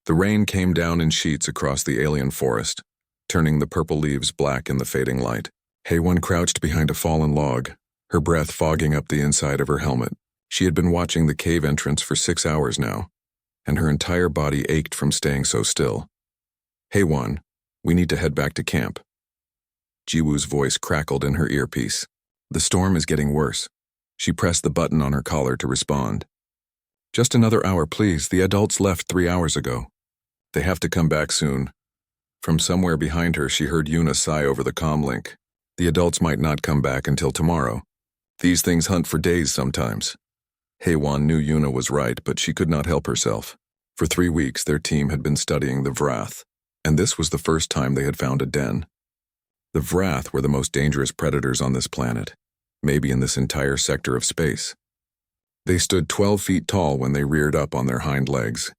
The rain came down in sheets across the alien forest, turning the purple leaves black in the fading light. HFY crouched behind a fallen log, her breath fogging up the inside of her helmet. She had been watching the cave entrance for 6 hours now, and her entire body ached from staying so still. HFY, we need to head back to camp. Jiwoo's voice crackled in her earpiece. The storm is getting worse. She pressed the button on her collar to respond. Just another hour, please. The adults left 3 hours ago. They have to come back soon. From somewhere behind her, she heard Yuna sigh over the comm link. The adults might not come back until tomorrow. These things hunt for days sometimes. HFY knew Yuna was right, but she could not help herself. For 3 weeks, their team had been studying the Vrath, and this was the first time they had found a den. The Vrath were the most dangerous predators on this planet, maybe in this entire sector of space. They stood 12 feet tall when they reared up on their hind legs.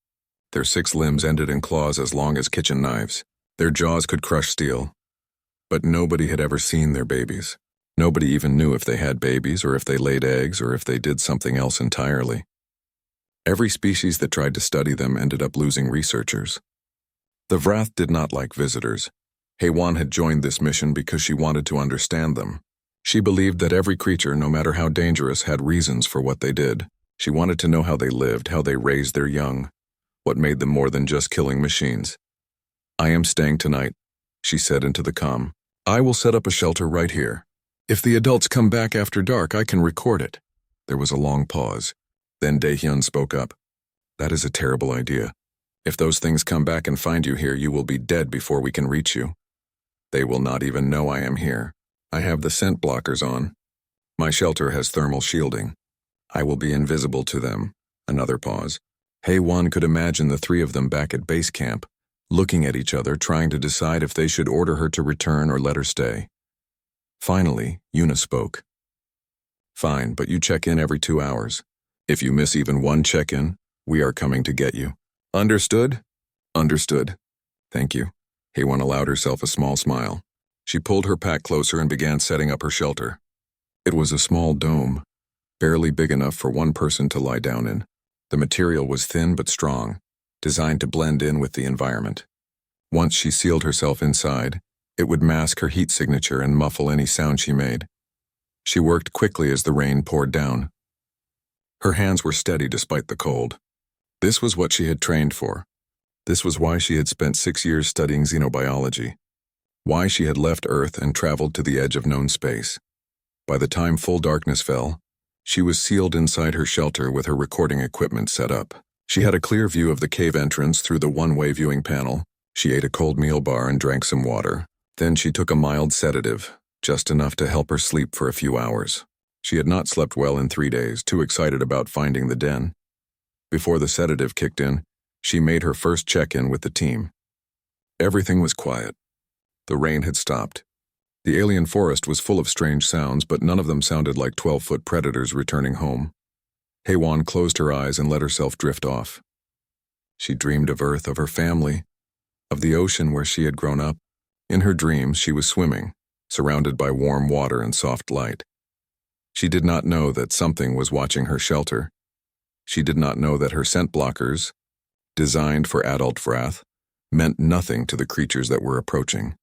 Their 6 limbs ended in claws as long as kitchen knives. Their jaws could crush steel. But nobody had ever seen their babies. Nobody even knew if they had babies or if they laid eggs or if they did something else entirely. Every species that tried to study them ended up losing researchers. The Vrath did not like visitors. HFY had joined this mission because she wanted to understand them. She believed that every creature, no matter how dangerous, had reasons for what they did. She wanted to know how they lived, how they raised their young, what made them more than just killing machines. I am staying tonight, she said into the comm. I will set up a shelter right here. If the adults come back after dark, I can record it. There was a long pause. Then Daehyun spoke up. That is a terrible idea. If those things come back and find you here, you will be dead before we can reach you. They will not even know I am here. I have the scent blockers on. My shelter has thermal shielding. I will be invisible to them. Another pause. HFY could imagine the 3 of them back at base camp, looking at each other, trying to decide if they should order her to return or let her stay. Finally, Yuna spoke. Fine, but you check in every 2 hours. If you miss even one check-in, we are coming to get you. Understood? Understood. Thank you. HFY allowed herself a small smile. She pulled her pack closer and began setting up her shelter. It was a small dome, barely big enough for one person to lie down in. The material was thin but strong, designed to blend in with the environment. Once she sealed herself inside, it would mask her heat signature and muffle any sound she made. She worked quickly as the rain poured down. Her hands were steady despite the cold. This was what she had trained for. This was why she had spent 6 years studying xenobiology. Why she had left Earth and traveled to the edge of known space. By the time full darkness fell, she was sealed inside her shelter with her recording equipment set up. She had a clear view of the cave entrance through the one-way viewing panel. She ate a cold meal bar and drank some water. Then she took a mild sedative, just enough to help her sleep for a few hours. She had not slept well in 3 days, too excited about finding the den. Before the sedative kicked in, she made her first check-in with the team. Everything was quiet. The rain had stopped. The alien forest was full of strange sounds, but none of them sounded like 12-foot predators returning home. HFY closed her eyes and let herself drift off. She dreamed of Earth, of her family, of the ocean where she had grown up. In her dreams, she was swimming, surrounded by warm water and soft light. She did not know that something was watching her shelter. She did not know that her scent blockers, designed for adult Vrath, meant nothing to the creatures that were approaching.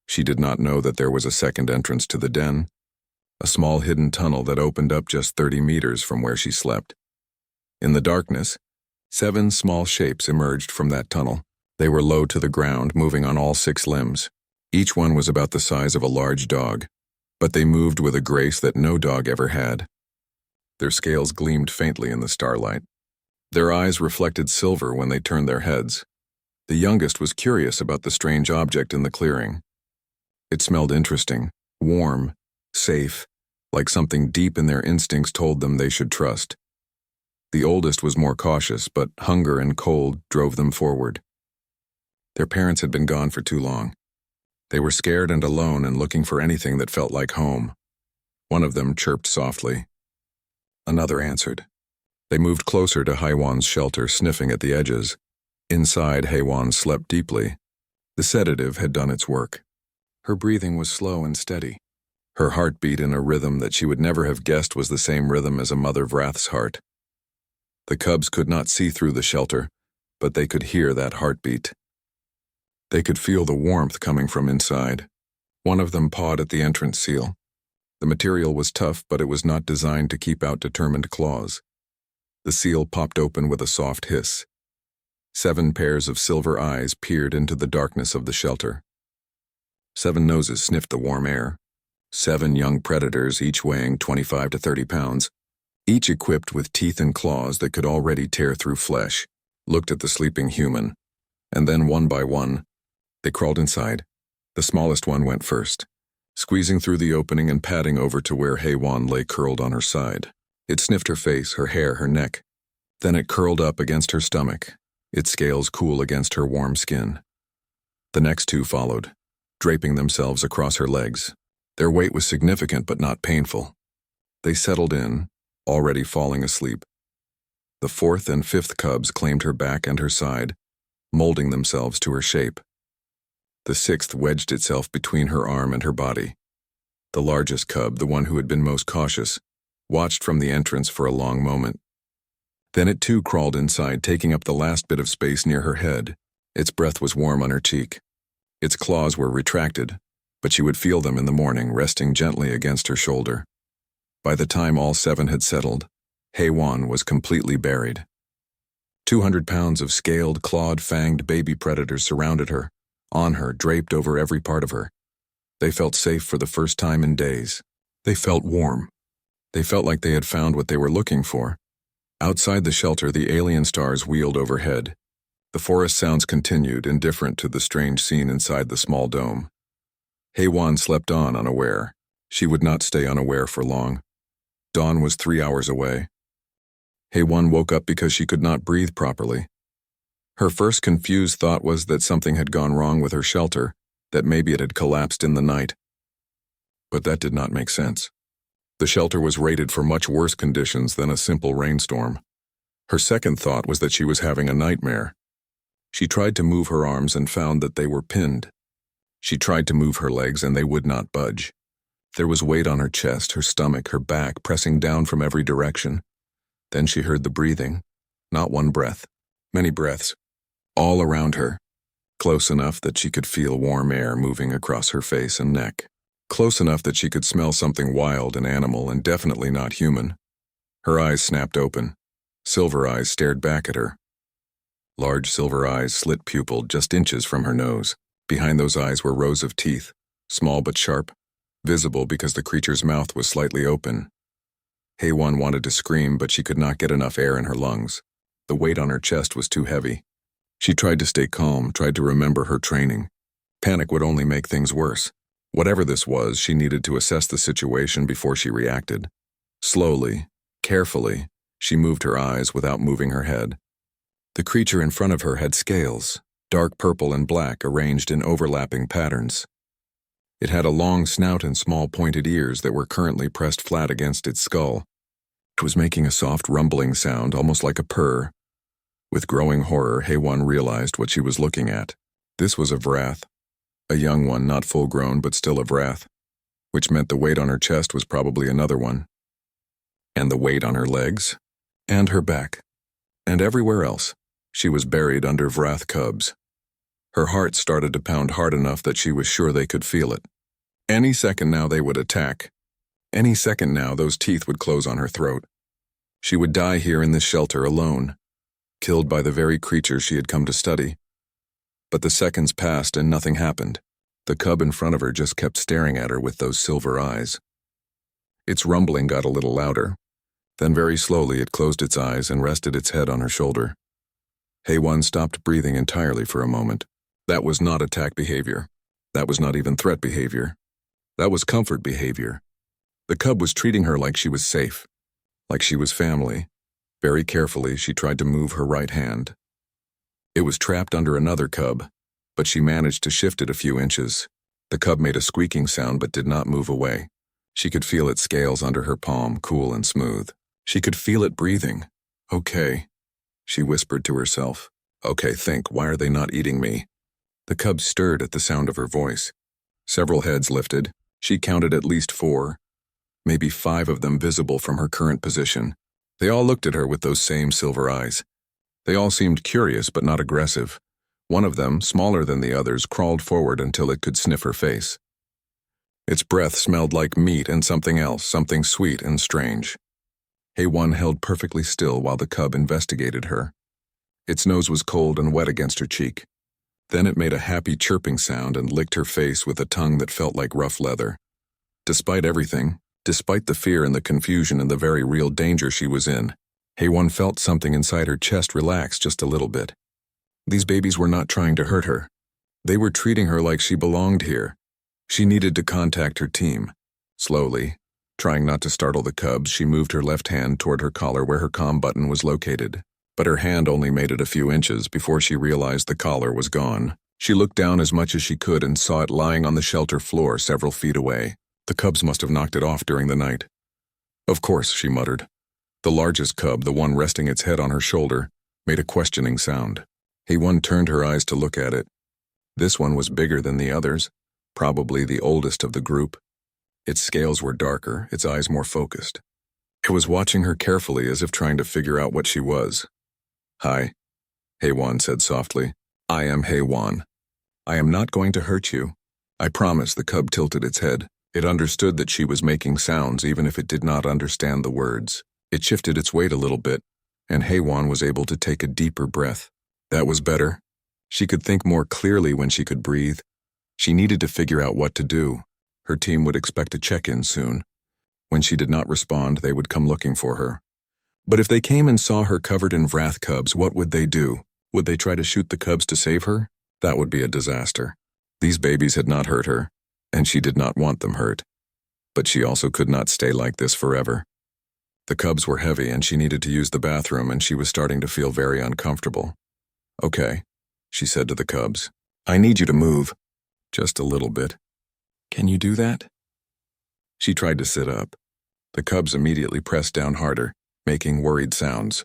She did not know that there was a second entrance to the den, a small hidden tunnel that opened up just 30 meters from where she slept. In the darkness, 7 small shapes emerged from that tunnel. They were low to the ground, moving on all 6 limbs. Each one was about the size of a large dog, but they moved with a grace that no dog ever had. Their scales gleamed faintly in the starlight. Their eyes reflected silver when they turned their heads. The youngest was curious about the strange object in the clearing. It smelled interesting, warm, safe, like something deep in their instincts told them they should trust. The oldest was more cautious, but hunger and cold drove them forward. Their parents had been gone for too long. They were scared and alone and looking for anything that felt like home. One of them chirped softly. Another answered. They moved closer to HFY's shelter, sniffing at the edges. Inside, HFY slept deeply. The sedative had done its work. Her breathing was slow and steady. Her heart beat in a rhythm that she would never have guessed was the same rhythm as a mother Vrath's heart. The cubs could not see through the shelter, but they could hear that heartbeat. They could feel the warmth coming from inside. One of them pawed at the entrance seal. The material was tough, but it was not designed to keep out determined claws. The seal popped open with a soft hiss. 7 pairs of silver eyes peered into the darkness of the shelter. 7 noses sniffed the warm air. 7 young predators, each weighing 25 to 30 pounds, each equipped with teeth and claws that could already tear through flesh, looked at the sleeping human, and then one by one, they crawled inside. The smallest one went first, squeezing through the opening and padding over to where HFY lay curled on her side. It sniffed her face, her hair, her neck. Then it curled up against her stomach, its scales cool against her warm skin. The next 2 followed, draping themselves across her legs. Their weight was significant but not painful. They settled in, already falling asleep. The 4th and 5th cubs claimed her back and her side, molding themselves to her shape. The 6th wedged itself between her arm and her body. The largest cub, the one who had been most cautious, watched from the entrance for a long moment. Then it too crawled inside, taking up the last bit of space near her head. Its breath was warm on her cheek. Its claws were retracted, but she would feel them in the morning, resting gently against her shoulder. By the time all 7 had settled, HFY was completely buried. 200 pounds of scaled, clawed, fanged baby predators surrounded her, on her, draped over every part of her. They felt safe for the first time in days. They felt warm. They felt like they had found what they were looking for. Outside the shelter, the alien stars wheeled overhead. The forest sounds continued, indifferent to the strange scene inside the small dome. HFY slept on, unaware. She would not stay unaware for long. Dawn was 3 hours away. HFY woke up because she could not breathe properly. Her first confused thought was that something had gone wrong with her shelter, that maybe it had collapsed in the night. But that did not make sense. The shelter was rated for much worse conditions than a simple rainstorm. Her second thought was that she was having a nightmare. She tried to move her arms and found that they were pinned. She tried to move her legs and they would not budge. There was weight on her chest, her stomach, her back, pressing down from every direction. Then she heard the breathing. Not one breath, many breaths. All around her, close enough that she could feel warm air moving across her face and neck, close enough that she could smell something wild and animal and definitely not human. Her eyes snapped open. Silver eyes stared back at her. Large silver eyes, slit-pupiled just inches from her nose. Behind those eyes were rows of teeth, small but sharp, visible because the creature's mouth was slightly open. HFY wanted to scream, but she could not get enough air in her lungs. The weight on her chest was too heavy. She tried to stay calm, tried to remember her training. Panic would only make things worse. Whatever this was, she needed to assess the situation before she reacted. Slowly, carefully, she moved her eyes without moving her head. The creature in front of her had scales, dark purple and black arranged in overlapping patterns. It had a long snout and small pointed ears that were currently pressed flat against its skull. It was making a soft rumbling sound, almost like a purr. With growing horror, HFY realized what she was looking at. This was a Vrath. A young one, not full-grown, but still a Vrath, which meant the weight on her chest was probably another one. And the weight on her legs, and her back, and everywhere else. She was buried under Vrath cubs. Her heart started to pound hard enough that she was sure they could feel it. Any second now they would attack. Any second now those teeth would close on her throat. She would die here in this shelter alone, killed by the very creature she had come to study. But the seconds passed and nothing happened. The cub in front of her just kept staring at her with those silver eyes. Its rumbling got a little louder. Then very slowly it closed its eyes and rested its head on her shoulder. HFY stopped breathing entirely for a moment. That was not attack behavior. That was not even threat behavior. That was comfort behavior. The cub was treating her like she was safe, like she was family. Very carefully, she tried to move her right hand. It was trapped under another cub, but she managed to shift it a few inches. The cub made a squeaking sound but did not move away. She could feel its scales under her palm, cool and smooth. She could feel it breathing. Okay, she whispered to herself. Okay, think, why are they not eating me? The cub stirred at the sound of her voice. Several heads lifted. She counted at least 4, maybe 5 of them visible from her current position. They all looked at her with those same silver eyes. They all seemed curious but not aggressive. One of them, smaller than the others, crawled forward until it could sniff her face. Its breath smelled like meat and something else, something sweet and strange. HFY held perfectly still while the cub investigated her. Its nose was cold and wet against her cheek. Then it made a happy chirping sound and licked her face with a tongue that felt like rough leather. Despite everything, despite the fear and the confusion and the very real danger she was in, HFY felt something inside her chest relax just a little bit. These babies were not trying to hurt her. They were treating her like she belonged here. She needed to contact her team. Slowly, trying not to startle the cubs, she moved her left hand toward her collar where her comm button was located. But her hand only made it a few inches before she realized the collar was gone. She looked down as much as she could and saw it lying on the shelter floor several feet away. The cubs must have knocked it off during the night. Of course, she muttered. The largest cub, the one resting its head on her shoulder, made a questioning sound. HFY turned her eyes to look at it. This one was bigger than the others, probably the oldest of the group. Its scales were darker, its eyes more focused. It was watching her carefully as if trying to figure out what she was. "Hi," HFY said softly. "I am HFY. I am not going to hurt you. I promise." The cub tilted its head. It understood that she was making sounds even if it did not understand the words. It shifted its weight a little bit, and HFY was able to take a deeper breath. That was better. She could think more clearly when she could breathe. She needed to figure out what to do. Her team would expect a check-in soon. When she did not respond, they would come looking for her. But if they came and saw her covered in wrath cubs, what would they do? Would they try to shoot the cubs to save her? That would be a disaster. These babies had not hurt her, and she did not want them hurt. But she also could not stay like this forever. The cubs were heavy and she needed to use the bathroom, and she was starting to feel very uncomfortable. "Okay," she said to the cubs. "I need you to move. Just a little bit. Can you do that?" She tried to sit up. The cubs immediately pressed down harder, making worried sounds.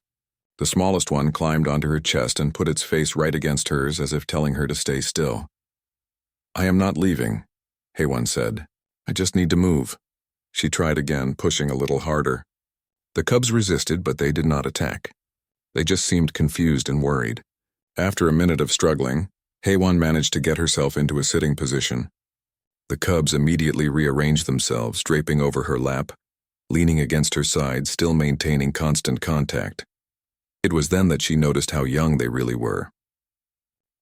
The smallest one climbed onto her chest and put its face right against hers as if telling her to stay still. "I am not leaving," HFY said. "I just need to move." She tried again, pushing a little harder. The cubs resisted, but they did not attack. They just seemed confused and worried. After a minute of struggling, HFY managed to get herself into a sitting position. The cubs immediately rearranged themselves, draping over her lap, leaning against her side, still maintaining constant contact. It was then that she noticed how young they really were.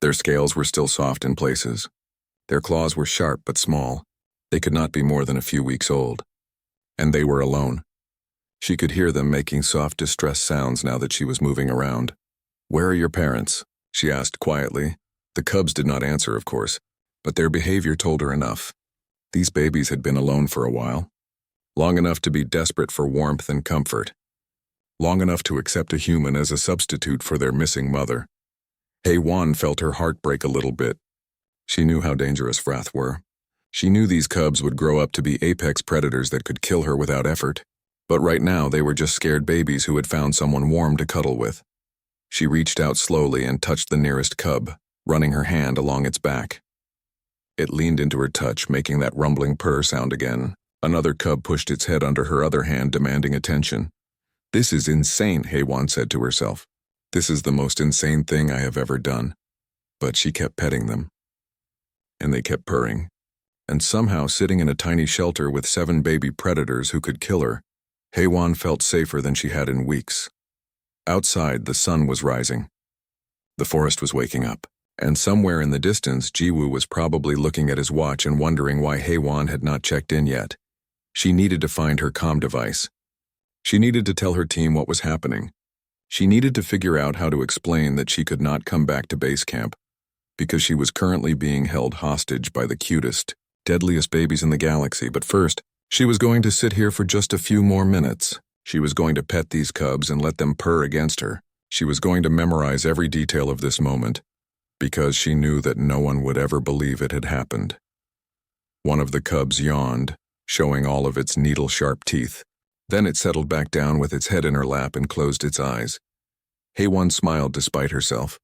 Their scales were still soft in places. Their claws were sharp but small. They could not be more than a few weeks old. And they were alone. She could hear them making soft distress sounds now that she was moving around. "Where are your parents?" she asked quietly. The cubs did not answer, of course, but their behavior told her enough. These babies had been alone for a while. Long enough to be desperate for warmth and comfort. Long enough to accept a human as a substitute for their missing mother. HFY felt her heart break a little bit. She knew how dangerous wrath were. She knew these cubs would grow up to be apex predators that could kill her without effort. But right now they were just scared babies who had found someone warm to cuddle with. She reached out slowly and touched the nearest cub, running her hand along its back. It leaned into her touch, making that rumbling purr sound again. Another cub pushed its head under her other hand, demanding attention. "This is insane," HFY said to herself. "This is the most insane thing I have ever done." But she kept petting them. And they kept purring. And somehow, sitting in a tiny shelter with 7 baby predators who could kill her, HFY felt safer than she had in weeks. Outside, the sun was rising. The forest was waking up. And somewhere in the distance, Jiwoo was probably looking at his watch and wondering why HFY had not checked in yet. She needed to find her comm device. She needed to tell her team what was happening. She needed to figure out how to explain that she could not come back to base camp because she was currently being held hostage by the cutest, deadliest babies in the galaxy. But first, she was going to sit here for just a few more minutes. She was going to pet these cubs and let them purr against her. She was going to memorize every detail of this moment, because she knew that no one would ever believe it had happened. One of the cubs yawned, showing all of its needle-sharp teeth. Then it settled back down with its head in her lap and closed its eyes. HFY smiled despite herself.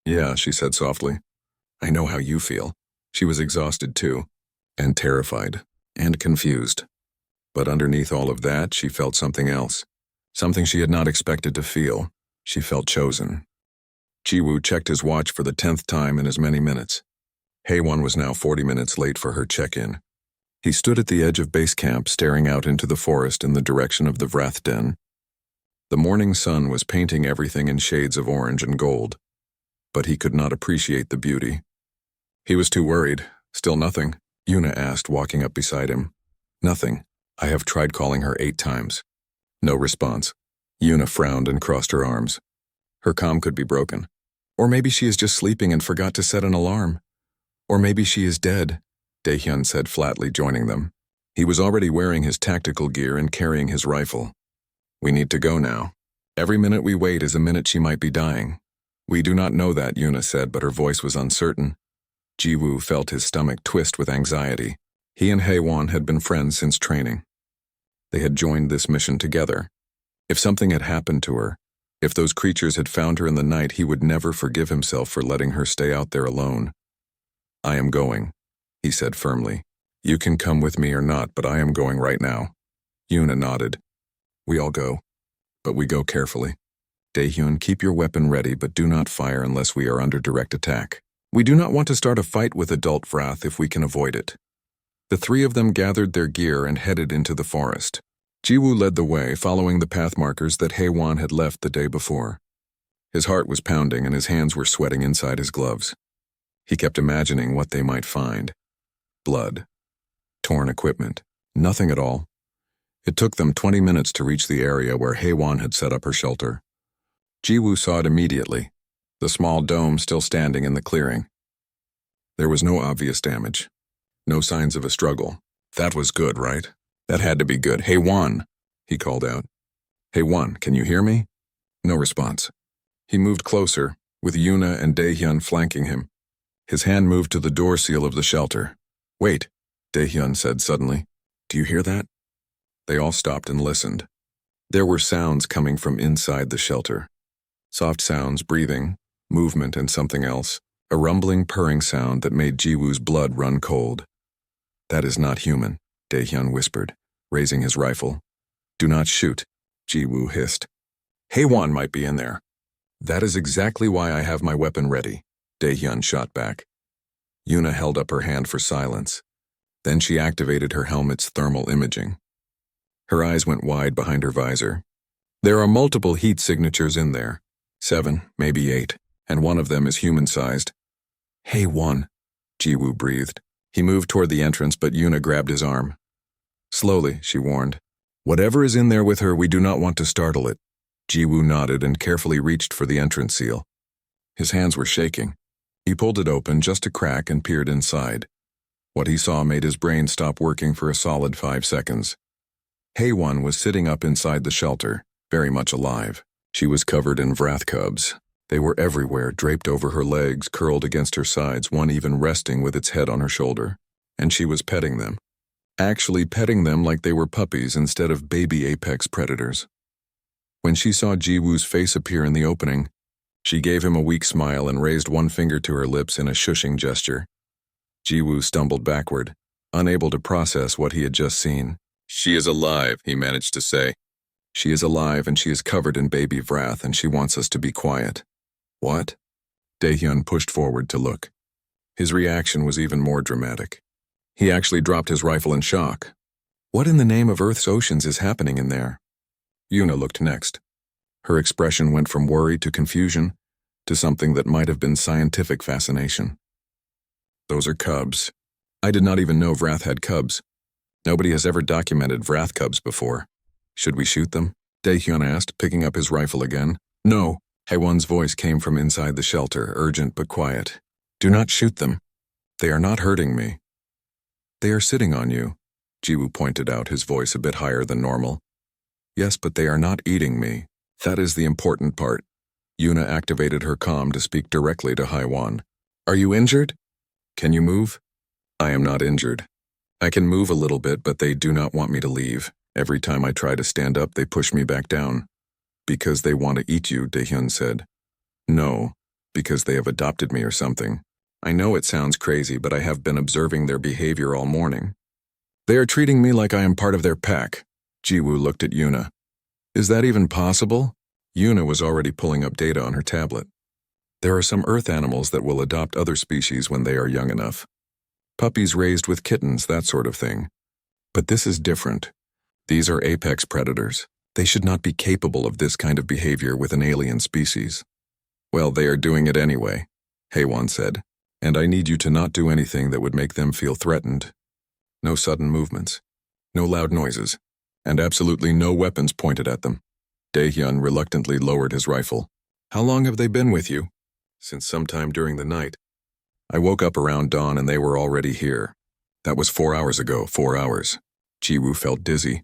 "Yeah," she said softly. "I know how you feel." She was exhausted too, and terrified, and confused. But underneath all of that, she felt something else. Something she had not expected to feel. She felt chosen. Jiwoo checked his watch for the 10th time in as many minutes. Haewon was now 40 minutes late for her check-in. He stood at the edge of base camp, staring out into the forest in the direction of the Wrath Den. The morning sun was painting everything in shades of orange and gold, but he could not appreciate the beauty. He was too worried. Still nothing? Yuna asked, walking up beside him. Nothing. I have tried calling her 8 times. No response. Yuna frowned and crossed her arms. Her calm could be broken. Or maybe she is just sleeping and forgot to set an alarm. Or maybe she is dead, Daehyun said flatly, joining them. He was already wearing his tactical gear and carrying his rifle. We need to go now. Every minute we wait is a minute she might be dying. We do not know that, Yuna said, but her voice was uncertain. Jiwoo felt his stomach twist with anxiety. He and Haewon had been friends since training. They had joined this mission together. If something had happened to her, if those creatures had found her in the night, he would never forgive himself for letting her stay out there alone. I am going, he said firmly. You can come with me or not, but I am going right now. Yuna nodded. We all go, but we go carefully. Daehyun, keep your weapon ready, but do not fire unless we are under direct attack. We do not want to start a fight with adult Wrath if we can avoid it. The 3 of them gathered their gear and headed into the forest. Jiwoo led the way, following the path markers that Haewon had left the day before. His heart was pounding and his hands were sweating inside his gloves. He kept imagining what they might find. Blood. Torn equipment. Nothing at all. It took them 20 minutes to reach the area where Haewon had set up her shelter. Jiwoo saw it immediately, the small dome still standing in the clearing. There was no obvious damage. No signs of a struggle. That was good, right? That had to be good. Haewon, he called out. Haewon, can you hear me? No response. He moved closer, with Yuna and Daehyun flanking him. His hand moved to the door seal of the shelter. Wait, Daehyun said suddenly. Do you hear that? They all stopped and listened. There were sounds coming from inside the shelter. Soft sounds, breathing, movement, and something else. A rumbling, purring sound that made Jiwoo's blood run cold. That is not human, Daehyun whispered, raising his rifle. Do not shoot, Jiwoo hissed. Haewon might be in there. That is exactly why I have my weapon ready, Daehyun shot back. Yuna held up her hand for silence. Then she activated her helmet's thermal imaging. Her eyes went wide behind her visor. There are multiple heat signatures in there. 7, maybe 8, and one of them is human-sized. Haewon, Jiwoo breathed. He moved toward the entrance, but Yuna grabbed his arm. Slowly, she warned. Whatever is in there with her, we do not want to startle it. Jiwoo nodded and carefully reached for the entrance seal. His hands were shaking. He pulled it open just a crack and peered inside. What he saw made his brain stop working for a solid 5 seconds. Haewon was sitting up inside the shelter, very much alive. She was covered in Wrath cubs. They were everywhere, draped over her legs, curled against her sides, one even resting with its head on her shoulder. And she was petting them. Actually petting them like they were puppies instead of baby apex predators. When she saw Jiwoo's face appear in the opening, she gave him a weak smile and raised one finger to her lips in a shushing gesture. Jiwoo stumbled backward, unable to process what he had just seen. She is alive, he managed to say. She is alive and she is covered in baby Wrath and she wants us to be quiet. What? Daehyun pushed forward to look. His reaction was even more dramatic. He actually dropped his rifle in shock. What in the name of Earth's oceans is happening in there? Yuna looked next. Her expression went from worry to confusion to something that might have been scientific fascination. Those are cubs. I did not even know Wrath had cubs. Nobody has ever documented Wrath cubs before. Should we shoot them? Daehyun asked, picking up his rifle again. No. Haewon's voice came from inside the shelter, urgent but quiet. Do not shoot them. They are not hurting me. They are sitting on you, Jiwoo pointed out, his voice a bit higher than normal. Yes, but they are not eating me. That is the important part. Yuna activated her comm to speak directly to Haewon. Are you injured? Can you move? I am not injured. I can move a little bit, but they do not want me to leave. Every time I try to stand up, they push me back down. Because they want to eat you, Daehyun said. No, because they have adopted me or something. I know it sounds crazy, but I have been observing their behavior all morning. They are treating me like I am part of their pack. Jiwoo looked at Yuna. Is that even possible? Yuna was already pulling up data on her tablet. There are some Earth animals that will adopt other species when they are young enough. Puppies raised with kittens, that sort of thing. But this is different. These are apex predators. They should not be capable of this kind of behavior with an alien species. Well, they are doing it anyway, HFY said, and I need you to not do anything that would make them feel threatened. No sudden movements, no loud noises, and absolutely no weapons pointed at them. Daehyun reluctantly lowered his rifle. How long have they been with you? Since sometime during the night. I woke up around dawn and they were already here. That was 4 hours ago, 4 hours. Jiwoo felt dizzy.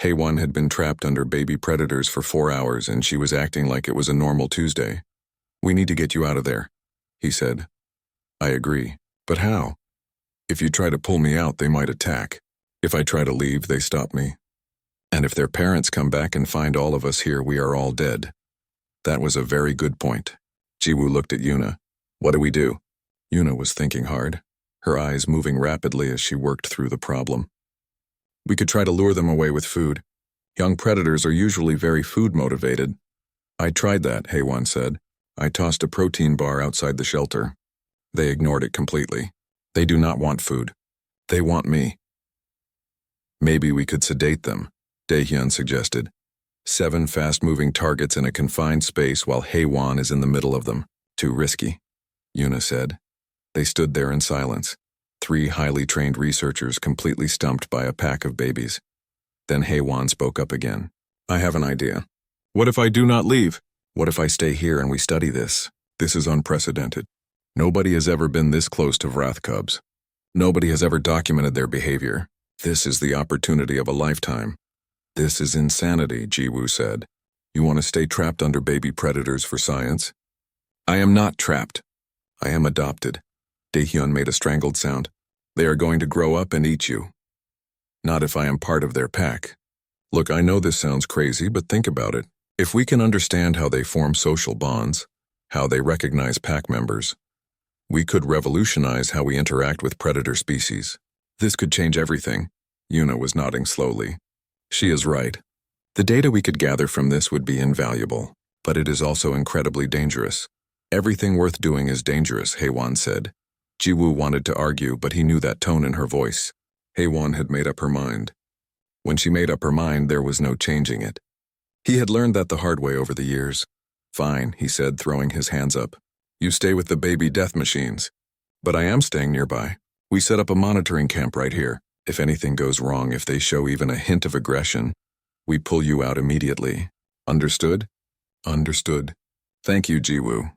HFY had been trapped under baby predators for 4 hours and she was acting like it was a normal Tuesday. We need to get you out of there, he said. I agree. But how? If you try to pull me out, they might attack. If I try to leave, they stop me. And if their parents come back and find all of us here, we are all dead. That was a very good point. Jiwoo looked at Yuna. What do we do? Yuna was thinking hard, her eyes moving rapidly as she worked through the problem. We could try to lure them away with food. Young predators are usually very food-motivated. I tried that, HFY said. I tossed a protein bar outside the shelter. They ignored it completely. They do not want food. They want me. Maybe we could sedate them, Daehyun suggested. 7 fast-moving targets in a confined space while HFY is in the middle of them. Too risky, Yuna said. They stood there in silence, 3 highly trained researchers completely stumped by a pack of babies. Then HFY spoke up again. I have an idea. What if I do not leave? What if I stay here and we study this? This is unprecedented. Nobody has ever been this close to Wrath Cubs. Nobody has ever documented their behavior. This is the opportunity of a lifetime. This is insanity, Jiwoo said. You want to stay trapped under baby predators for science? I am not trapped. I am adopted. Daehyun made a strangled sound. They are going to grow up and eat you. Not if I am part of their pack. Look, I know this sounds crazy, but think about it. If we can understand how they form social bonds, how they recognize pack members, we could revolutionize how we interact with predator species. This could change everything. Yuna was nodding slowly. She is right. The data we could gather from this would be invaluable, but it is also incredibly dangerous. Everything worth doing is dangerous, HFY said. Jiwoo wanted to argue, but he knew that tone in her voice. HFY had made up her mind. When she made up her mind, there was no changing it. He had learned that the hard way over the years. Fine, he said, throwing his hands up. You stay with the baby death machines. But I am staying nearby. We set up a monitoring camp right here. If anything goes wrong, if they show even a hint of aggression, we pull you out immediately. Understood? Understood. Thank you, Jiwoo.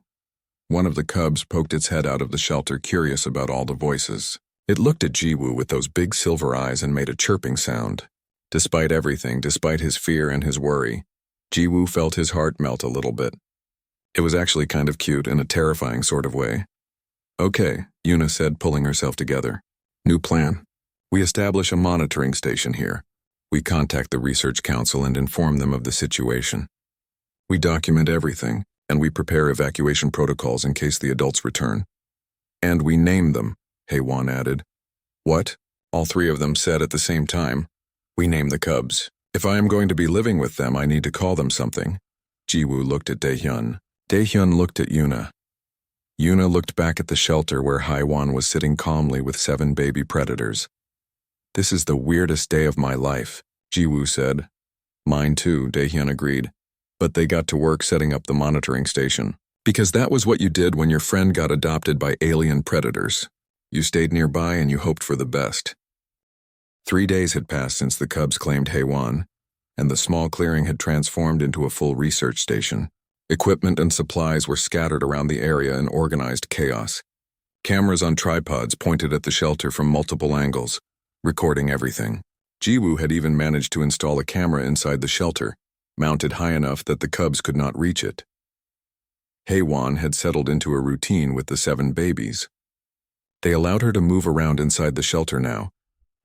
One of the cubs poked its head out of the shelter, curious about all the voices. It looked at Jiwoo with those big silver eyes and made a chirping sound. Despite everything, despite his fear and his worry, Jiwoo felt his heart melt a little bit. It was actually kind of cute in a terrifying sort of way. Okay, Yuna said, pulling herself together. New plan. We establish a monitoring station here. We contact the Research Council and inform them of the situation. We document everything, and we prepare evacuation protocols in case the adults return. And we name them, HFY added. What? All 3 of them said at the same time. We name the cubs. If I am going to be living with them, I need to call them something. Jiwoo looked at Daehyun. Daehyun looked at Yuna. Yuna looked back at the shelter where HFY was sitting calmly with 7 baby predators. This is the weirdest day of my life, Jiwoo said. Mine too, Daehyun agreed. But they got to work setting up the monitoring station. Because that was what you did when your friend got adopted by alien predators. You stayed nearby and you hoped for the best. 3 days had passed since the cubs claimed HFY, and the small clearing had transformed into a full research station. Equipment and supplies were scattered around the area in organized chaos. Cameras on tripods pointed at the shelter from multiple angles, recording everything. Jiwoo had even managed to install a camera inside the shelter, mounted high enough that the cubs could not reach it. HFY had settled into a routine with the 7 babies. They allowed her to move around inside the shelter now,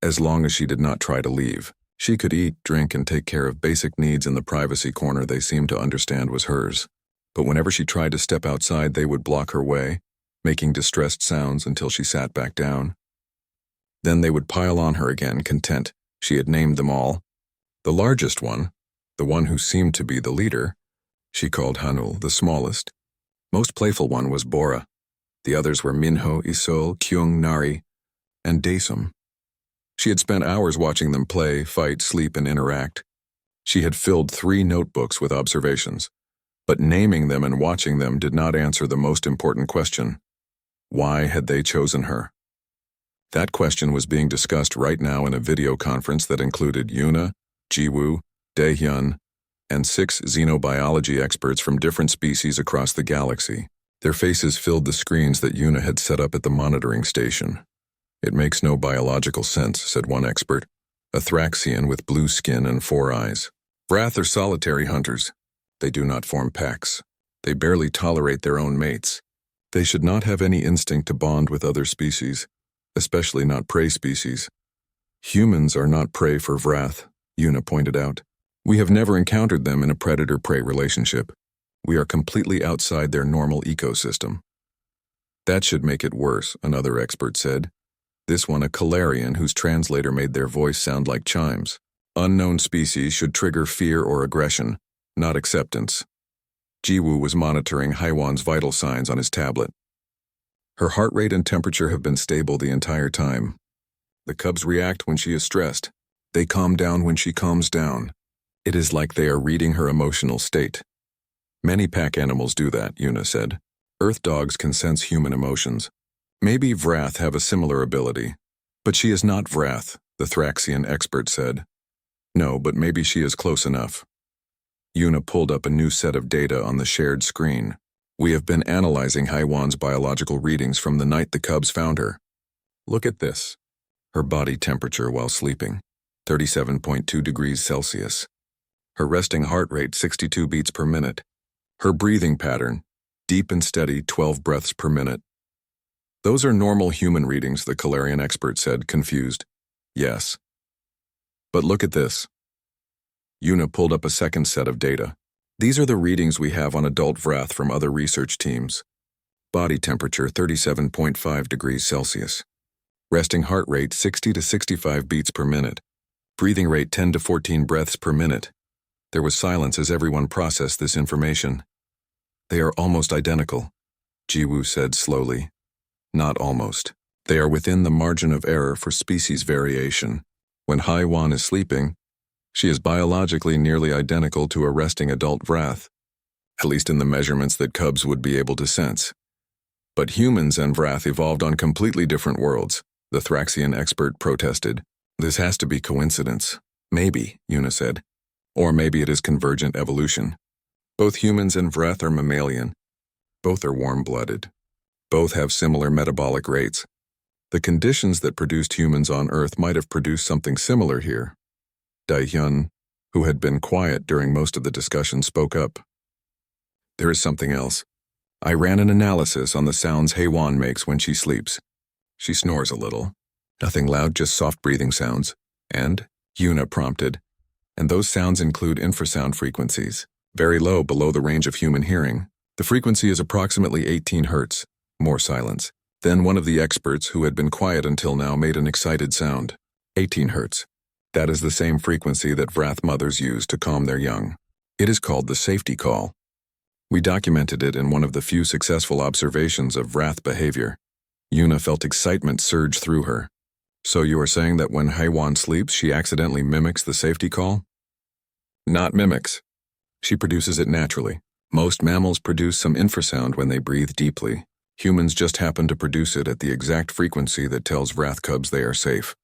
as long as she did not try to leave. She could eat, drink, and take care of basic needs in the privacy corner they seemed to understand was hers. But whenever she tried to step outside, they would block her way, making distressed sounds until she sat back down. Then they would pile on her again, content. She had named them all. The largest one, the one who seemed to be the leader, She called Hanul the smallest. Most playful one was Bora. The others were Minho, Isol, Kyung, Nari, and Daesum. She had spent hours watching them play, fight, sleep, and interact. She had filled 3 notebooks with observations, but naming them and watching them did not answer the most important question. Why had they chosen her? That question was being discussed right now in a video conference that included Yuna, Jiwoo, Daehyun, and 6 xenobiology experts from different species across the galaxy. Their faces filled the screens that Yuna had set up at the monitoring station. "It makes no biological sense," said one expert, a Thraxian with blue skin and 4 eyes. "Vrath are solitary hunters. They do not form packs. They barely tolerate their own mates. They should not have any instinct to bond with other species, especially not prey species. Humans are not prey for Vrath," Yuna pointed out. "We have never encountered them in a predator-prey relationship. We are completely outside their normal ecosystem." "That should make it worse," another expert said. This one a Calarian whose translator made their voice sound like chimes. "Unknown species should trigger fear or aggression, not acceptance." Jiwoo was monitoring Haiwan's vital signs on his tablet. "Her heart rate and temperature have been stable the entire time. The cubs react when she is stressed. They calm down when she calms down. It is like they are reading her emotional state." "Many pack animals do that," Yuna said. "Earth dogs can sense human emotions. Maybe Vrath have a similar ability. But she is not Vrath," the Thraxian expert said. "No, but maybe she is close enough." Yuna pulled up a new set of data on the shared screen. "We have been analyzing Haiwan's biological readings from the night the cubs found her. Look at this. Her body temperature while sleeping, 37.2 degrees Celsius. Her resting heart rate, 62 beats per minute. Her breathing pattern, deep and steady, 12 breaths per minute." "Those are normal human readings," the Calarian expert said, confused. "Yes. But look at this." Yuna pulled up a second set of data. "These are the readings we have on adult Vrath from other research teams. Body temperature, 37.5 degrees Celsius. Resting heart rate, 60 to 65 beats per minute. Breathing rate, 10 to 14 breaths per minute." There was silence as everyone processed this information. "They are almost identical," Jiwoo said slowly. "Not almost. They are within the margin of error for species variation. When Haiwan is sleeping, she is biologically nearly identical to a resting adult Vrath, at least in the measurements that cubs would be able to sense. But humans and Vrath evolved on completely different worlds," the Thraxian expert protested. "This has to be coincidence." "Maybe," Yuna said. "Or maybe it is convergent evolution. Both humans and Vrath are mammalian. Both are warm-blooded. Both have similar metabolic rates. The conditions that produced humans on Earth might have produced something similar here." Daehyun, who had been quiet during most of the discussion, spoke up. "There is something else. I ran an analysis on the sounds Haiwan makes when she sleeps. She snores a little. Nothing loud, just soft breathing sounds. And," Yuna prompted, "and those sounds include infrasound frequencies, very low below the range of human hearing. The frequency is approximately 18 hertz. More silence. Then one of the experts, who had been quiet until now, made an excited sound. 18 hertz. That is the same frequency that Vrath mothers use to calm their young. It is called the safety call. We documented it in one of the few successful observations of Vrath behavior." Yuna felt excitement surge through her. "So you are saying that when Haiwan sleeps, she accidentally mimics the safety call?" "Not mimics. She produces it naturally. Most mammals produce some infrasound when they breathe deeply. Humans just happen to produce it at the exact frequency that tells Vrath cubs they are safe."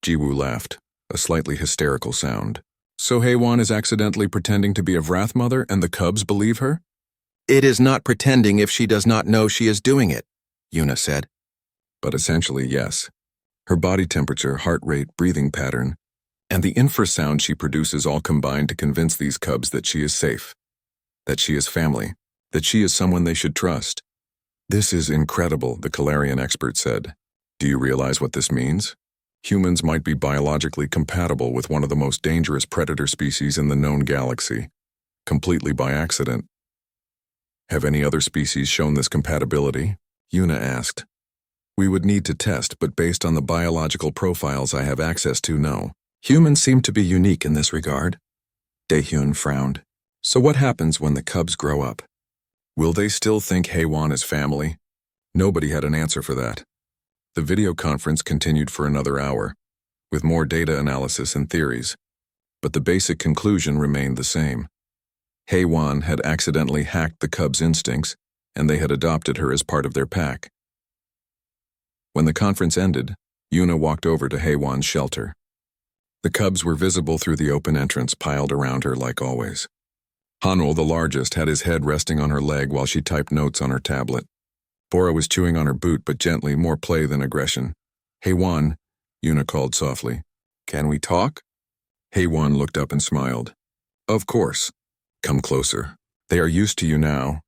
Jiwoo laughed, a slightly hysterical sound. "So Haiwan is accidentally pretending to be a Vrath mother and the cubs believe her?" "It is not pretending if she does not know she is doing it," Yuna said. "But essentially, yes. Her body temperature, heart rate, breathing pattern, and the infrasound she produces all combine to convince these cubs that she is safe, that she is family, that she is someone they should trust." "This is incredible," the Calarian expert said. "Do you realize what this means? Humans might be biologically compatible with one of the most dangerous predator species in the known galaxy, completely by accident." "Have any other species shown this compatibility?" Yuna asked. "We would need to test, but based on the biological profiles I have access to, no. Humans seem to be unique in this regard." Daehyun frowned. So what happens when the cubs grow up? Will they still think HFY is family? Nobody had an answer for that. The video conference continued for another hour, with more data analysis and theories, but the basic conclusion remained the same. HFY had accidentally hacked the cubs' instincts, and they had adopted her as part of their pack. When the conference ended, Yuna walked over to HFY's shelter. The cubs were visible through the open entrance piled around her like always. Hanul, the largest, had his head resting on her leg while she typed notes on her tablet. Bora was chewing on her boot, but gently, more play than aggression. HFY, Yuna called softly. Can we talk? HFY looked up and smiled. Of course. Come closer. They are used to you now.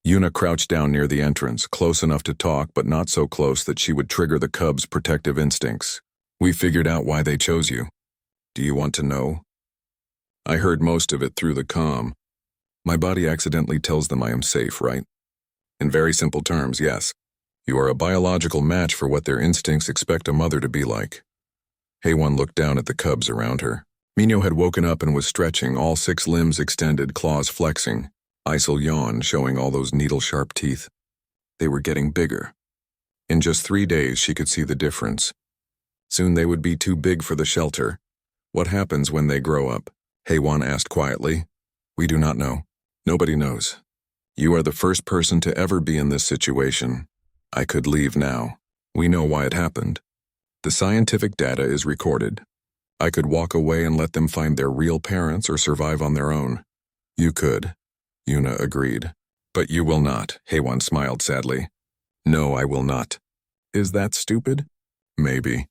Yuna crouched down near the entrance, close enough to talk, but not so close that she would trigger the cubs' protective instincts. We figured out why they chose you. Do you want to know? I heard most of it through the comm. My body accidentally tells them I am safe, right? In very simple terms, yes. You are a biological match for what their instincts expect a mother to be like. HFY looked down at the cubs around her. Minho had woken up and was stretching, all 6 limbs extended, claws flexing. Isel yawned, showing all those needle-sharp teeth. They were getting bigger. In just 3 days, she could see the difference. Soon they would be too big for the shelter. What happens when they grow up? HFY asked quietly. We do not know. Nobody knows. You are the first person to ever be in this situation. I could leave now. We know why it happened. The scientific data is recorded. I could walk away and let them find their real parents or survive on their own. You could, Yuna agreed. But you will not, HFY smiled sadly. No, I will not. Is that stupid? Maybe.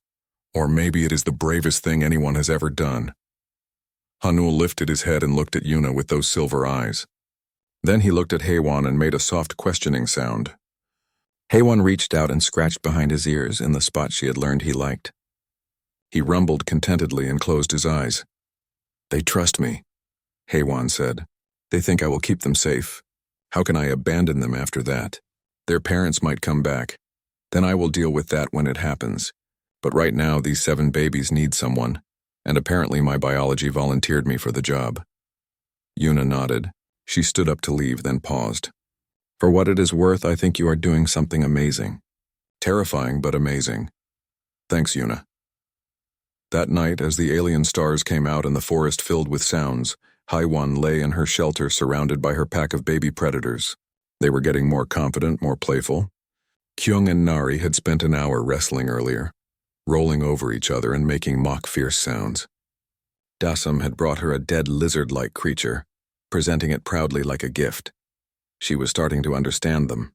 Or maybe it is the bravest thing anyone has ever done. Hanul lifted his head and looked at Yuna with those silver eyes. Then he looked at HFY and made a soft questioning sound. HFY reached out and scratched behind his ears in the spot she had learned he liked. He rumbled contentedly and closed his eyes. They trust me, HFY said. They think I will keep them safe. How can I abandon them after that? Their parents might come back. Then I will deal with that when it happens. But right now, these 7 babies need someone, and apparently my biology volunteered me for the job. Yuna nodded. She stood up to leave, then paused. For what it is worth, I think you are doing something amazing. Terrifying, but amazing. Thanks, Yuna. That night, as the alien stars came out and the forest filled with sounds, HFY lay in her shelter surrounded by her pack of baby predators. They were getting more confident, more playful. Kyung and Nari had spent an hour wrestling earlier, rolling over each other and making mock fierce sounds. Dasam had brought her a dead lizard-like creature, presenting it proudly like a gift. She was starting to understand them,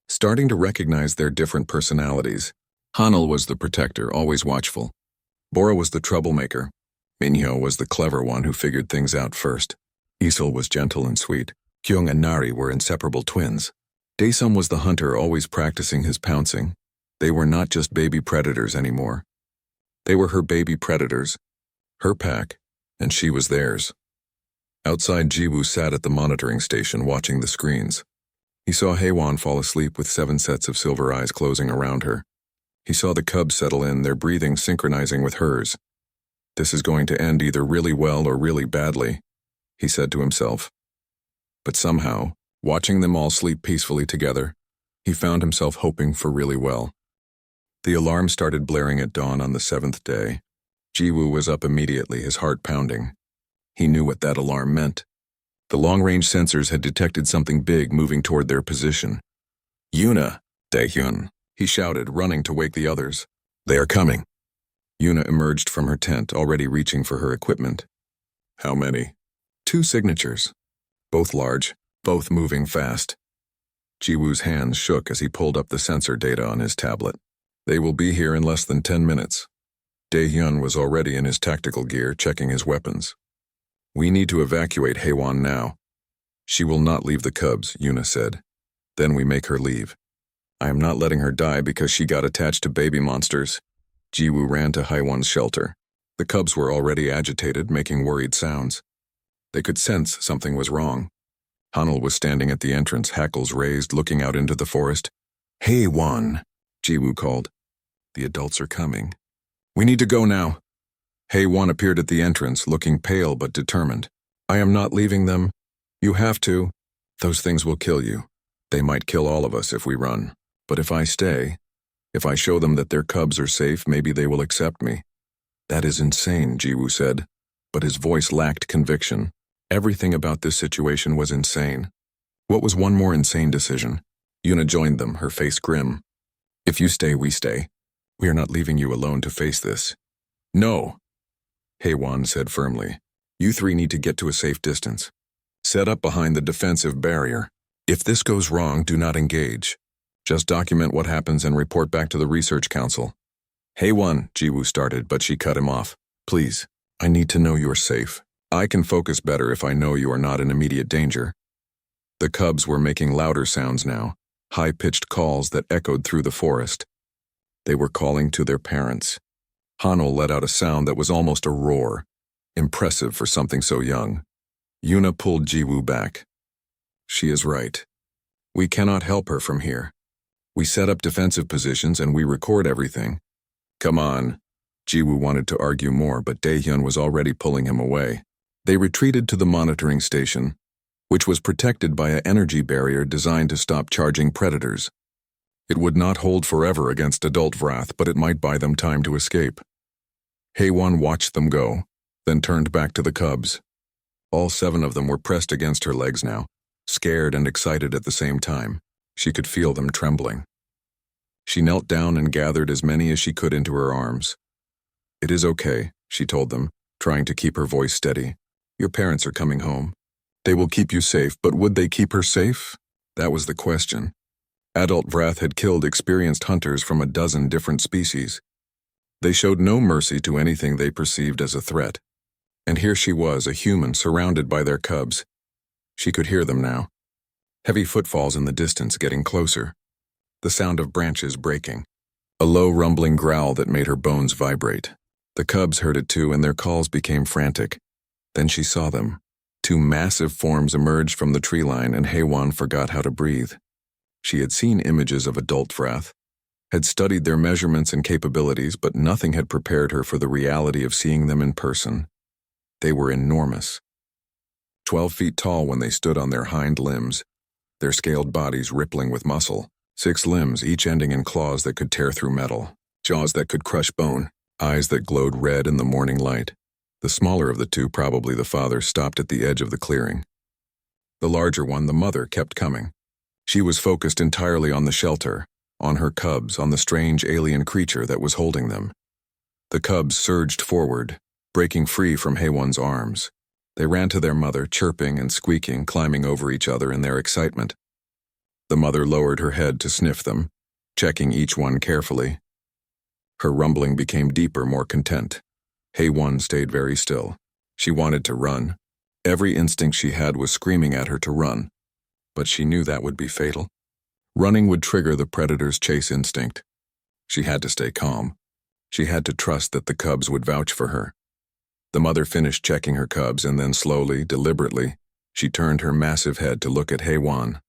starting to recognize their different personalities. Hanul was the protector, always watchful. Bora was the troublemaker. Minho was the clever one who figured things out first. Isel was gentle and sweet. Kyung and Nari were inseparable twins. Dasam was the hunter, always practicing his pouncing. They were not just baby predators anymore. They were her baby predators, her pack, and she was theirs. Outside, Jiwoo sat at the monitoring station watching the screens. He saw HFY fall asleep with 7 sets of silver eyes closing around her. He saw the cubs settle in, their breathing synchronizing with hers. This is going to end either really well or really badly, he said to himself. But somehow, watching them all sleep peacefully together, he found himself hoping for really well. The alarm started blaring at dawn on the 7th day. Jiwoo was up immediately, his heart pounding. He knew what that alarm meant. The long-range sensors had detected something big moving toward their position. Yuna, Daehyun, he shouted, running to wake the others. They are coming. Yuna emerged from her tent, already reaching for her equipment. How many? 2 signatures. Both large, both moving fast. Jiwoo's hands shook as he pulled up the sensor data on his tablet. They will be here in less than 10 minutes. Daehyun was already in his tactical gear, checking his weapons. We need to evacuate HFY now. She will not leave the cubs, Yuna said. Then we make her leave. I am not letting her die because she got attached to baby monsters. Jiwoo ran to HFY's shelter. The cubs were already agitated, making worried sounds. They could sense something was wrong. Hanul was standing at the entrance, hackles raised, looking out into the forest. HFY, Jiwoo called. The adults are coming. We need to go now. HFY appeared at the entrance, looking pale but determined. I am not leaving them. You have to. Those things will kill you. They might kill all of us if we run. But if I stay, if I show them that their cubs are safe, maybe they will accept me. That is insane, Jiwoo said, but his voice lacked conviction. Everything about this situation was insane. What was one more insane decision? Yuna joined them, her face grim. If you stay, we stay. We are not leaving you alone to face this. No, Haewon said firmly. You three need to get to a safe distance. Set up behind the defensive barrier. If this goes wrong, do not engage. Just document what happens and report back to the Research Council. Haewon, Jiwoo started, but she cut him off. Please, I need to know you're safe. I can focus better if I know you are not in immediate danger. The cubs were making louder sounds now, high-pitched calls that echoed through the forest. They were calling to their parents. Hanul let out a sound that was almost a roar, impressive for something so young. Yuna pulled Jiwoo back. She is right. We cannot help her from here. We set up defensive positions and we record everything. Come on. Jiwoo wanted to argue more, but Daehyun was already pulling him away. They retreated to the monitoring station, which was protected by an energy barrier designed to stop charging predators. It would not hold forever against adult wrath, but it might buy them time to escape. Haewon watched them go, then turned back to the cubs. All 7 of them were pressed against her legs now, scared and excited at the same time. She could feel them trembling. She knelt down and gathered as many as she could into her arms. It is okay, she told them, trying to keep her voice steady. Your parents are coming home. They will keep you safe, but would they keep her safe? That was the question. Adult Wrath had killed experienced hunters from a dozen different species. They showed no mercy to anything they perceived as a threat. And here she was, a human surrounded by their cubs. She could hear them now. Heavy footfalls in the distance, getting closer. The sound of branches breaking. A low rumbling growl that made her bones vibrate. The cubs heard it too, and their calls became frantic. Then she saw them. 2 massive forms emerged from the tree line, and Haewon forgot how to breathe. She had seen images of adult wrath, had studied their measurements and capabilities, but nothing had prepared her for the reality of seeing them in person. They were enormous. 12 feet tall when they stood on their hind limbs, their scaled bodies rippling with muscle, 6 limbs, each ending in claws that could tear through metal, jaws that could crush bone, eyes that glowed red in the morning light. The smaller of the 2, probably the father, stopped at the edge of the clearing. The larger one, the mother, kept coming. She was focused entirely on the shelter, on her cubs, on the strange alien creature that was holding them. The cubs surged forward, breaking free from Haewon's arms. They ran to their mother, chirping and squeaking, climbing over each other in their excitement. The mother lowered her head to sniff them, checking each one carefully. Her rumbling became deeper, more content. Haewon stayed very still. She wanted to run. Every instinct she had was screaming at her to run. But she knew that would be fatal. Running would trigger the predator's chase instinct. She had to stay calm. She had to trust that the cubs would vouch for her. The mother finished checking her cubs, and then slowly, deliberately, she turned her massive head to look at Haewon.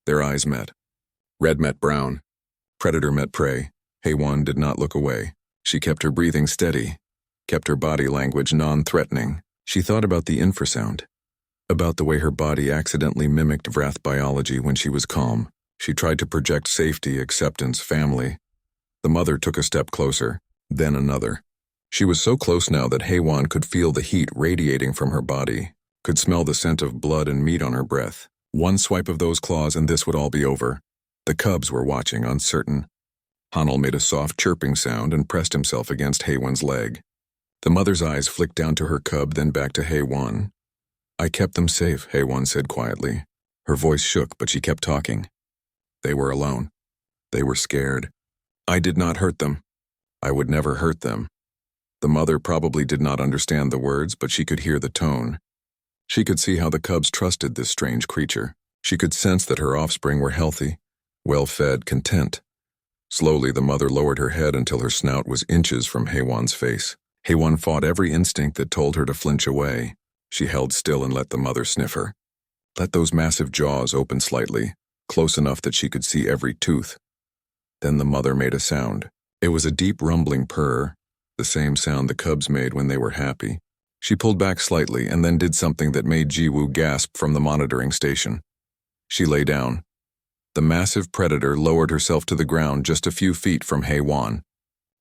Their eyes met. Red met brown. Predator met prey. Haewon did not look away. She kept her breathing steady, kept her body language non-threatening. She thought about the infrasound, about the way her body accidentally mimicked wrath biology when she was calm. She tried to project safety, acceptance, family. The mother took a step closer, then another. She was so close now that Haewon could feel the heat radiating from her body, could smell the scent of blood and meat on her breath. One swipe of those claws and this would all be over. The cubs were watching, uncertain. Hanul made a soft chirping sound and pressed himself against Haewon's leg. The mother's eyes flicked down to her cub, then back to Haewon. I kept them safe, Haewon said quietly. Her voice shook, but she kept talking. They were alone. They were scared. I did not hurt them. I would never hurt them. The mother probably did not understand the words, but she could hear the tone. She could see how the cubs trusted this strange creature. She could sense that her offspring were healthy, well-fed, content. Slowly, the mother lowered her head until her snout was inches from Haewon's face. Haewon fought every instinct that told her to flinch away. She held still and let the mother sniff her. Let those massive jaws open slightly, close enough that she could see every tooth. Then the mother made a sound. It was a deep rumbling purr, the same sound the cubs made when they were happy. She pulled back slightly and then did something that made Jiwoo gasp from the monitoring station. She lay down. The massive predator lowered herself to the ground just a few feet from Haewon.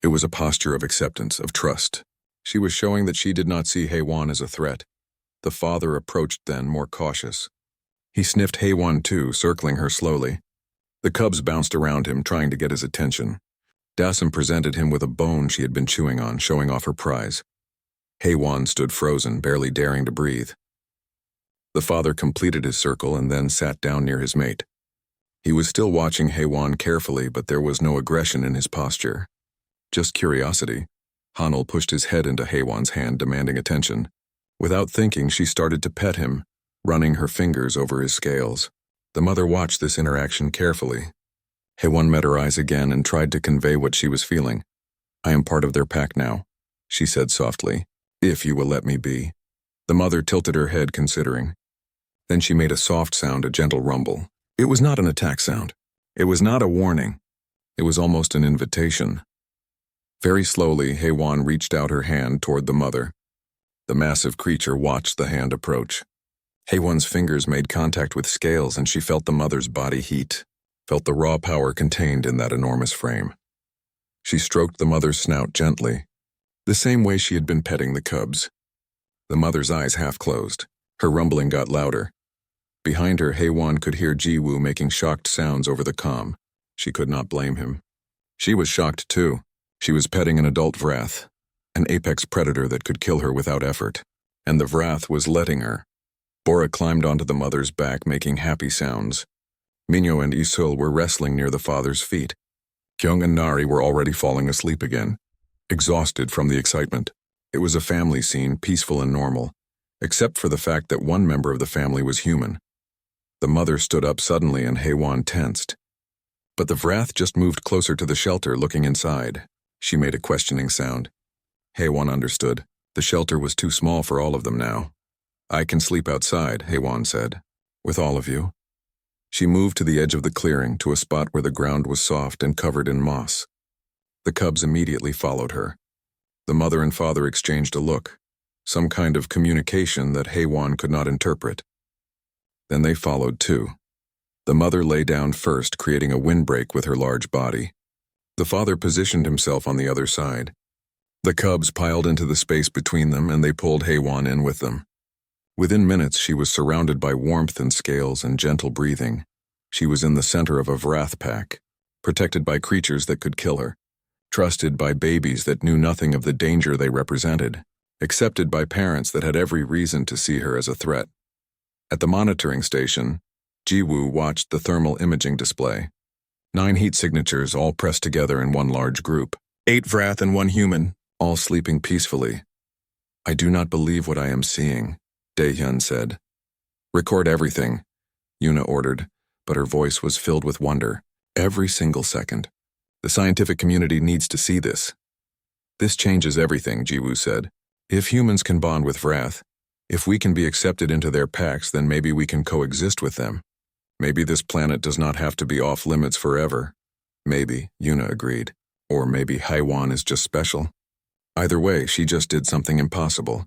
It was a posture of acceptance, of trust. She was showing that she did not see Haewon as a threat. The father approached then, more cautious. He sniffed Haewon too, circling her slowly. The cubs bounced around him, trying to get his attention. Dasim presented him with a bone she had been chewing on, showing off her prize. Haewon stood frozen, barely daring to breathe. The father completed his circle and then sat down near his mate. He was still watching Haewon carefully, but there was no aggression in his posture. Just curiosity. Hanul pushed his head into Haewon's hand, demanding attention. Without thinking, she started to pet him, running her fingers over his scales. The mother watched this interaction carefully. Haewon met her eyes again and tried to convey what she was feeling. "I am part of their pack now," she said softly, "if you will let me be." The mother tilted her head, considering. Then she made a soft sound, a gentle rumble. It was not an attack sound. It was not a warning. It was almost an invitation. Very slowly, Haewon reached out her hand toward the mother. The massive creature watched the hand approach. Haewon's fingers made contact with scales, and she felt the mother's body heat, felt the raw power contained in that enormous frame. She stroked the mother's snout gently, the same way she had been petting the cubs. The mother's eyes half closed. Her rumbling got louder. Behind her, Haewon could hear Jiwoo making shocked sounds over the comm. She could not blame him. She was shocked too. She was petting an adult Vrath, an apex predator that could kill her without effort, and the Vrath was letting her. Bora climbed onto the mother's back, making happy sounds. Minyo and Isul were wrestling near the father's feet. Kyung and Nari were already falling asleep again, exhausted from the excitement. It was a family scene, peaceful and normal, except for the fact that one member of the family was human. The mother stood up suddenly and Haewon tensed. But the Vrath just moved closer to the shelter, looking inside. She made a questioning sound. Haewon understood. The shelter was too small for all of them now. "I can sleep outside," Haewon said. "With all of you?" She moved to the edge of the clearing, to a spot where the ground was soft and covered in moss. The cubs immediately followed her. The mother and father exchanged a look, some kind of communication that Haewon could not interpret. Then they followed too. The mother lay down first, creating a windbreak with her large body. The father positioned himself on the other side. The cubs piled into the space between them, and they pulled Haewon in with them. Within minutes, she was surrounded by warmth and scales and gentle breathing. She was in the center of a Vrath pack, protected by creatures that could kill her, trusted by babies that knew nothing of the danger they represented, accepted by parents that had every reason to see her as a threat. At the monitoring station, Jiwoo watched the thermal imaging display. 9 heat signatures all pressed together in one large group. 8 Vrath and 1 human, all sleeping peacefully. "I do not believe what I am seeing," Daehyun said. "Record everything," Yuna ordered, but her voice was filled with wonder. "Every single second. The scientific community needs to see this." "This changes everything," Jiwoo said. "If humans can bond with Vrath, if we can be accepted into their packs, then maybe we can coexist with them. Maybe this planet does not have to be off limits forever." "Maybe," Yuna agreed. "Or maybe Haewon is just special." Either way, she just did something impossible.